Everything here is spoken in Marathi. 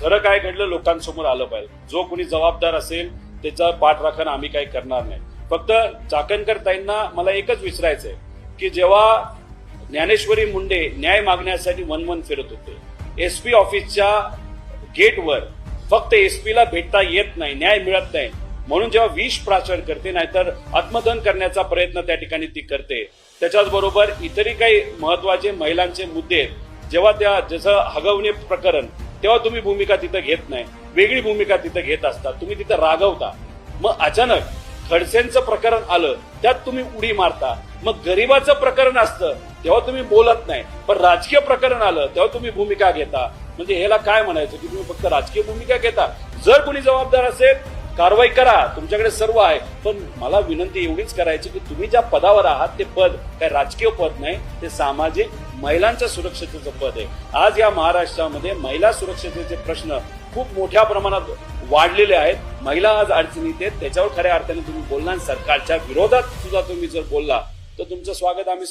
खरं काय घडलं लोकांसमोर आलं पाहिजे। जो कोणी जबाबदार असेल त्याचा पाठराखण आम्ही काही करणार नाही। फक्त चाकणकर ताईंना मला एकच विचारायचंय की जेव्हा ज्ञानेश्वरी मुंडे न्याय मागण्यासाठी वनवन फिरत होते, एसपी ऑफिसच्या गेटवर फक्त एसपीला भेटता येत नाही, न्याय मिळत नाही म्हणून जेव्हा विष प्राशन करते, नाहीतर आत्मदहन करण्याचा प्रयत्न त्या ठिकाणी ती करते, त्याच्याच बरोबर इतरही काही महत्वाचे महिलांचे मुद्दे जेव्हा त्या जसं हगवणे प्रकरण, तेव्हा तुम्ही भूमिका तिथं घेत नाही, वेगळी भूमिका तिथं घेत असता, तुम्ही तिथं रागवता। मग अचानक खडसेंचं प्रकरण आलं त्यात तुम्ही उडी मारता, मग गरीबाचं प्रकरण असतं तेव्हा तुम्ही बोलत नाही, पण राजकीय प्रकरण आलं तेव्हा तुम्ही भूमिका घेता। म्हणजे ह्याला काय म्हणायचं की तुम्ही फक्त राजकीय भूमिका घेता? जर कोणी जबाबदार असेल कारवाई करा, तुमच्याकडे सर्व आहे, पण मला विनंती एवढीच करायची की तुम्ही ज्या पदावर आहात ते पद काय राजकीय पद नाही, ते सामाजिक महिलांच्या सुरक्षतेचं पद आहे। आज या महाराष्ट्रामध्ये महिला सुरक्षतेचे प्रश्न खूप मोठ्या प्रमाणात वाढलेले आहेत, महिला आज अडचणीत आहेत, त्याच्यावर खऱ्या अर्थाने तुम्ही बोलणार। सरकारच्या विरोधात सुद्धा तुम्ही जर बोलला तर तुमचं स्वागत आम्ही